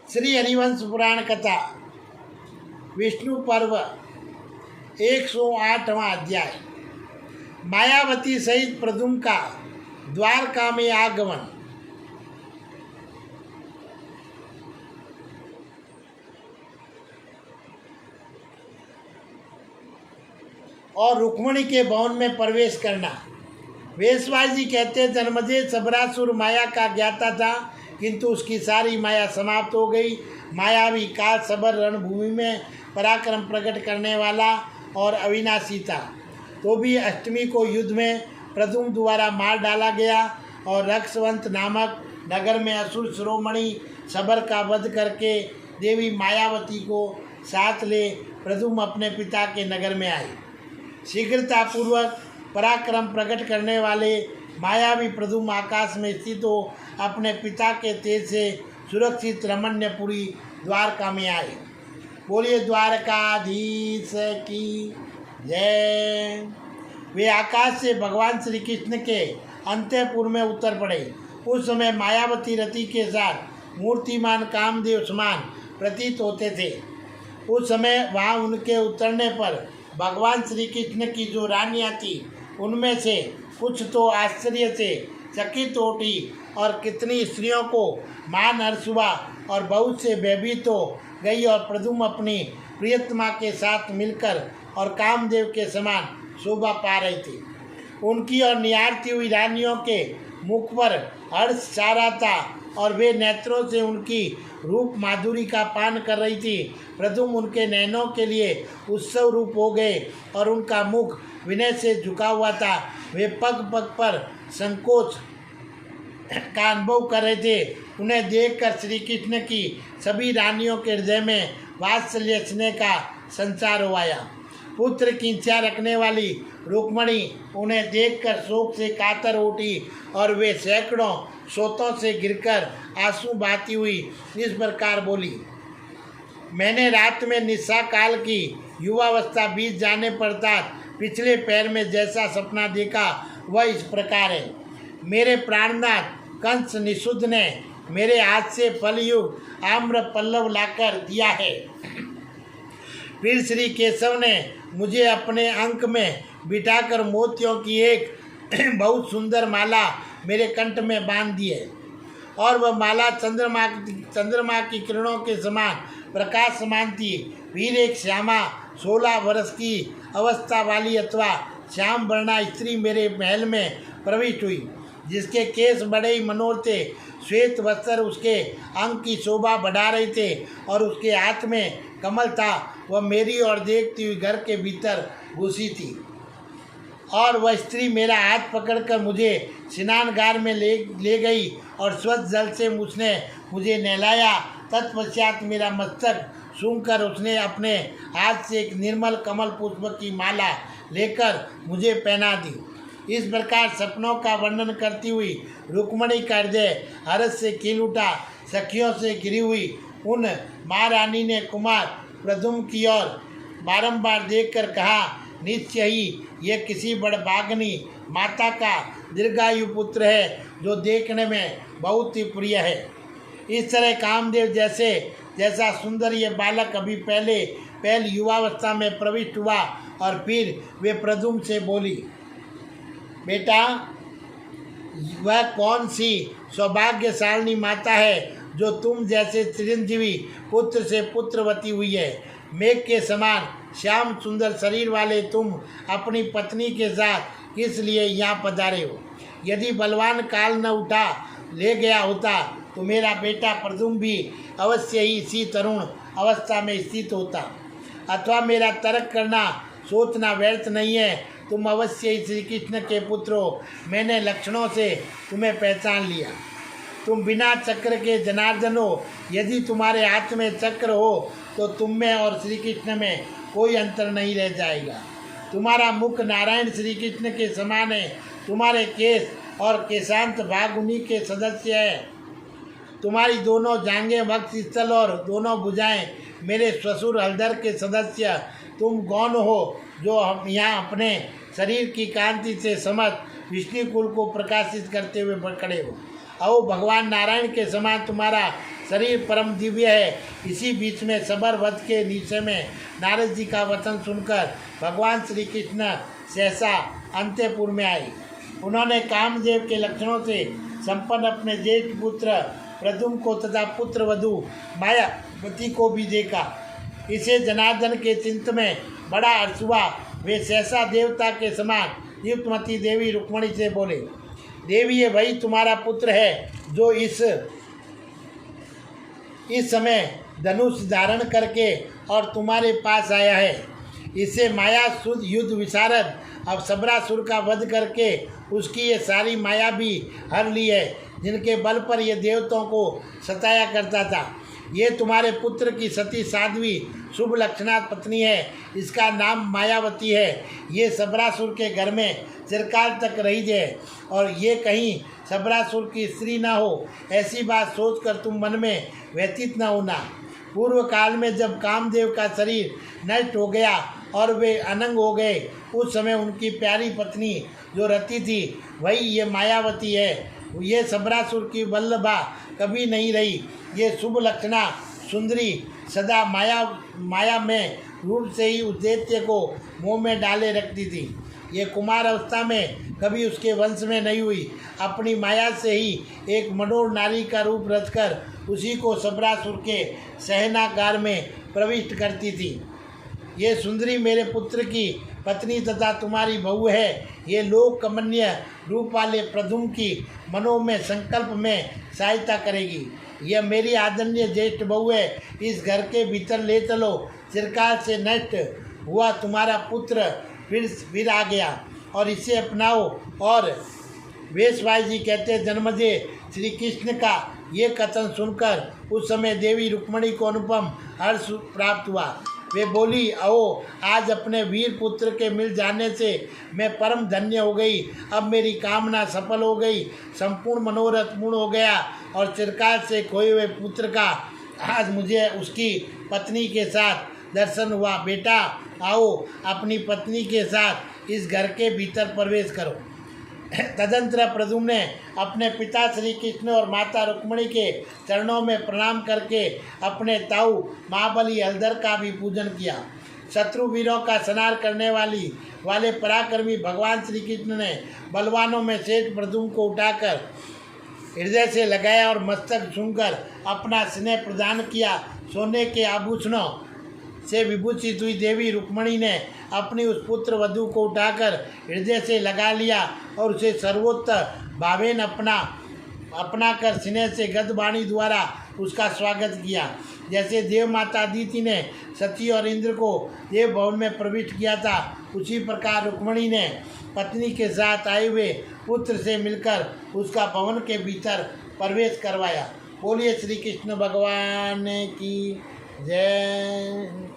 श्री हरिवंश पुराण कथा विष्णु पर्व 108वां अध्याय। मायावती सहित प्रद्युम्न का द्वारका में आगमन। और रुक्मिणी के भवन में प्रवेश करना। वेशवास जी कहते जन्मजय सबरासुर माया का ज्ञाता था, किंतु उसकी सारी माया समाप्त हो गई। मायावी काल सबर रणभूमि में पराक्रम प्रकट करने वाला और अविनाशी था। तो भी अष्टमी को युद्ध में प्रद्युम्न द्वारा मार डाला गया और रक्षवंत नामक नगर में असुर शिरोमणि सबर का वध करके देवी मायावती को साथ ले प्रद्युम्न अपने पिता के नगर में आए। शीघ्रतापूर्वक पराक्रम प्रकट करने वाले मायावी प्रद्युम्न आकाश में स्थित हो अपने पिता के तेज से सुरक्षित रमण्यपुरी द्वारका में आए। बोलिए द्वारकाधीश की जय। वे आकाश से भगवान श्री कृष्ण के अंतःपुर में उतर पड़े। उस समय मायावती रति के साथ मूर्तिमान कामदेव समान प्रतीत होते थे। उस समय वहाँ उनके उतरने पर भगवान श्री कृष्ण की जो रानियाँ थी उनमें से कुछ तो आश्चर्य से चकित उठी और कितनी स्त्रियों को मान हर्ष हुआ और बहुत से भयभीत हो गई। और प्रद्युम्न अपनी प्रियतमा के साथ मिलकर और कामदेव के समान शोभा पा रही थी। उनकी और निहारती हुई रानियों के मुख पर हर्ष छा रहा था और वे नेत्रों से उनकी रूप माधुरी का पान कर रही थी। प्रद्युम्न उनके नयनों के लिए उत्सव रूप हो गए और उनका मुख विनय से झुका हुआ था। वे पग पग पर संकोच का अनुभव कर रहे थे। उन्हें देखकर श्री कृष्ण की सभी रानियों के हृदय में वात्सल्य स्नेह का संचार हो आया। पुत्र की इच्छा रखने वाली रुक्मिणी उन्हें देखकर शोक से कातर उठी और वे सैकड़ों सोतों से गिरकर आंसू बहाती हुई इस प्रकार बोली। मैंने रात में निशा काल की युवावस्था बीत जाने पर पिछले पैर में जैसा सपना देखा वह इस प्रकार है। मेरे प्राणनाथ कंस निषुद्ध ने मेरे हाथ से फलयुक्त आम्र पल्लव लाकर दिया है। फिर श्री केशव ने मुझे अपने अंक में बिठाकर मोतियों की एक बहुत सुंदर माला मेरे कंठ में बांध दी है और वह माला चंद्रमा की किरणों के समान प्रकाशमान थी। फिर एक श्यामा 16 वर्ष की अवस्था वाली अथवा श्याम वर्णा स्त्री मेरे महल में प्रविष्ट हुई, जिसके केस बड़े ही मनोहर थे। श्वेत वस्त्र उसके अंग की शोभा बढ़ा रहे थे और उसके हाथ में कमल था। वह मेरी ओर देखती हुई घर के भीतर घुसी थी और वह स्त्री मेरा हाथ पकड़कर मुझे स्नानगार में ले गई और स्वच्छ जल से उसने मुझे नहलाया। तत्पश्चात मेरा मस्तक सूंघकर उसने अपने हाथ से एक निर्मल कमल पुष्प की माला लेकर मुझे पहना दी। इस प्रकार सपनों का वर्णन करती हुई रुक्मिणी का हृदय हर्ष से खिल उठा। सखियों से घिरी हुई उन महारानी ने कुमार प्रद्युम्न की ओर बारंबार देखकर कहा, निश्चय ही यह किसी बड़भाग्नी माता का दीर्घायु पुत्र है जो देखने में बहुत ही प्रिय है। इस तरह कामदेव जैसा सुंदर ये बालक अभी पहले युवावस्था में प्रविष्ट हुआ। और फिर वे प्रद्युम्न से बोली, बेटा वह कौन सी सौभाग्यशालिनी माता है जो तुम जैसे चिरंजीवी पुत्र से पुत्रवती हुई है। मेघ के समान श्याम सुंदर शरीर वाले तुम अपनी पत्नी के साथ किस लिए यहाँ पधारे हो। यदि बलवान काल न उठा ले गया होता तो मेरा बेटा प्रद्युम्न भी अवश्य ही इसी तरुण अवस्था में स्थित होता। अथवा मेरा तर्क करना सोचना व्यर्थ नहीं है, तुम अवश्य ही श्री कृष्ण के पुत्र हो। मैंने लक्षणों से तुम्हें पहचान लिया। तुम बिना चक्र के जनार्दन हो। यदि तुम्हारे हाथ में चक्र हो तो तुम में और श्री कृष्ण में कोई अंतर नहीं रह जाएगा। तुम्हारा मुख नारायण श्री कृष्ण के समान है। तुम्हारे केस और केशांत भाग उन्हीं के सदस्य है। तुम्हारी दोनों जांघें वक्षस्थल और दोनों भुजाएं मेरे ससुर हलधर के सदस्य। तुम गौण हो जो हम यहाँ अपने शरीर की कांति से समस्त विष्णु कुल को प्रकाशित करते हुए खड़े हो। और भगवान नारायण के समान तुम्हारा शरीर परम दिव्य है। इसी बीच में सबर वध के नीचे में नारद जी का वचन सुनकर भगवान श्री कृष्ण सहसा अंतपुर में आए। उन्होंने कामदेव के लक्षणों से संपन्न अपने ज्येष्ठ पुत्र प्रद्युम्न को तथा पुत्र वधू मायावती को भी देखा। इसे जनार्दन के चिंत में बड़ा हर्ष हुआ। वे सहसा देवता के समान युक्तमती देवी रुक्मणी से बोले, देवी ये वही तुम्हारा पुत्र है जो इस समय धनुष धारण करके और तुम्हारे पास आया है। इसे माया शुद्ध युद्ध विशारद अब सबरासुर का वध करके उसकी ये सारी माया भी हर ली है, जिनके बल पर ये देवताओं को सताया करता था। ये तुम्हारे पुत्र की सती साध्वी शुभ लक्षणा पत्नी है। इसका नाम मायावती है। ये सबरासुर के घर में चिरकाल तक रही है और ये कहीं सबरासुर की स्त्री न हो, ऐसी बात सोचकर तुम मन में व्यतीत न होना। पूर्व काल में जब कामदेव का शरीर नष्ट हो गया और वे अनंग हो गए, उस समय उनकी प्यारी पत्नी जो रति थी वही ये मायावती है। ये सबरासुर की वल्लभा कभी नहीं रही। ये शुभ लक्षणा सुंदरी सदा माया में रूप से ही उस दैत्य को मुँह में डाले रखती थी। ये कुमार अवस्था में कभी उसके वंश में नहीं हुई। अपनी माया से ही एक मनोहर नारी का रूप रचकर उसी को सबरासुर के शयनागार में प्रविष्ट करती थी। ये सुंदरी मेरे पुत्र की पत्नी तथा तुम्हारी बहू है। ये लोक कमनीय रूप वाले प्रद्युम्न की मनोमय संकल्प में सहायता करेगी। यह मेरी आदरणीय ज्येष्ठ बहू है। इस घर के भीतर ले चलो। चिरकाल से नष्ट हुआ तुम्हारा पुत्र फिर आ गया और इसे अपनाओ। और वेशवाई जी कहते जन्मदे श्री कृष्ण का ये कथन सुनकर उस समय देवी रुक्मणी को अनुपम हर्ष प्राप्त हुआ। वे बोली, आओ, आज अपने वीर पुत्र के मिल जाने से मैं परम धन्य हो गई। अब मेरी कामना सफल हो गई, संपूर्ण मनोरथ पूर्ण हो गया और चिरकाल से खोए हुए पुत्र का आज मुझे उसकी पत्नी के साथ दर्शन हुआ। बेटा आओ, अपनी पत्नी के साथ इस घर के भीतर प्रवेश करो। तदंतर प्रद्युम्न ने अपने पिता श्री कृष्ण और माता रुक्मणी के चरणों में प्रणाम करके अपने ताऊ महाबली हलधर का भी पूजन किया। शत्रु वीरों का संहार करने वाले पराक्रमी भगवान श्री कृष्ण ने बलवानों में श्रेष्ठ प्रद्युम्न को उठाकर हृदय से लगाया और मस्तक छूकर अपना स्नेह प्रदान किया। सोने के आभूषणों से विभूषित हुई देवी रुक्मणी ने अपनी उस पुत्र वधू को उठाकर हृदय से लगा लिया और उसे सर्वोत्तर भावेन अपना कर स्नेह से गदवाणी द्वारा उसका स्वागत किया। जैसे देव माता अदिति ने सती और इंद्र को देव भवन में प्रविष्ट किया था, उसी प्रकार रुक्मणी ने पत्नी के साथ आए हुए पुत्र से मिलकर उसका भवन के भीतर प्रवेश करवाया। बोलिए श्री कृष्ण भगवान की जय।